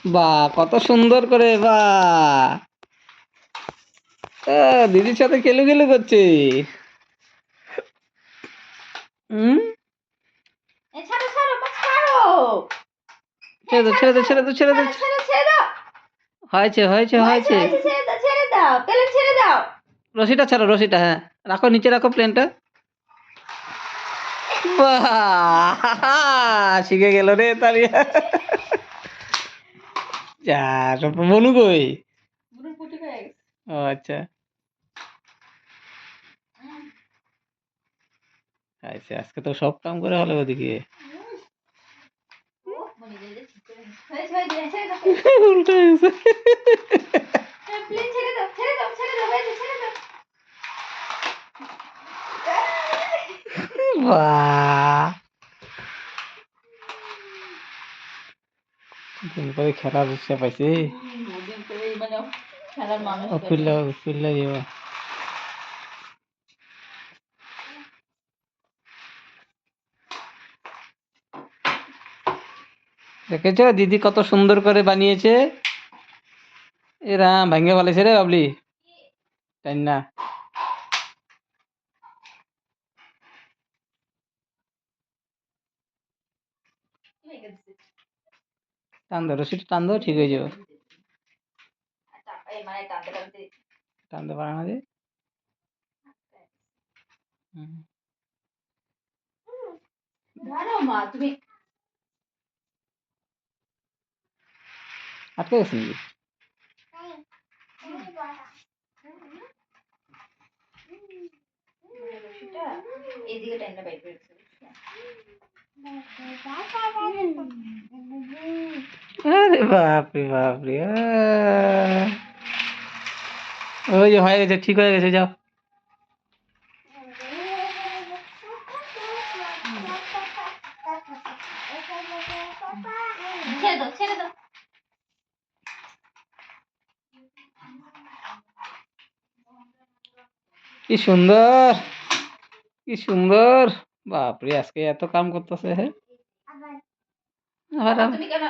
বাহ, কত সুন্দর করে! বাহ, দিদির সাথে খেলু খেলু করছে। হুম, ছাড়ো ছাড়ো মা, ছাড়ো। ছেড়ে দাও, ছেড়ে দাও, ছেড়ে দাও, ছেড়ে দাও। ছেড়ে ছেড়ে দাও। হয়েছে, হয়েছে, হয়েছে হয়েছে। হয়েছে, ছেড়ে দাও পেলে ছেড়ে দাও। রশিটা ছাড়ো, রশিটা, হ্যাঁ রাখো, নিচে রাখো প্লেনটা। বাহ, শিখে গেল রে তারিয়া। যা, বনু কই? বুড়োর পুটি হয়ে গেছে। ও আচ্ছা, আচ্ছা, আজকে তো সব কাম করে হলো ওদিকে। ও মনে যায় যে ঠিক করে হয়েছে হয়েছে, ছেড়ে দাও। উল্টো হয়েছে। প্লিজ ছেড়ে দাও ছেড়ে দাও ছেড়ে দাও, হয়েছে ছেড়ে দাও। বাহ, দিন করে খেলার ইচ্ছা পাইছি। দুদিন করে মানে খেলার মানুষ ও পেলো। ফিরলে যাবো। দেখেছো দিদি কত সুন্দর করে বানিয়েছে? এরা ভাঙ্গে ফেলেছে রে বাবলি, তাই না? হয়ে গেছে। টান ধরো, সেটা টান ধরো, ঠিক হয়ে যাবে। এই মানে টানতে টানতে টানতে পারে না যে। হুম। দাঁড়াও মা তুমি। আটকে গেছে নাকি? রশিটা এইদিকে টাইমটা বাইর করে দিতে। আরে বাপ রে বাপ রে, ওই যে হয়ে গেছে, ঠিক হয়ে গেছে, যাও। ছেড়ে দাও ছেড়ে দাও। কি সুন্দর, কি সুন্দর! বাপরে, আজকে এত কাম করতেছে। হ্যাঁ, আবার তুমি কেন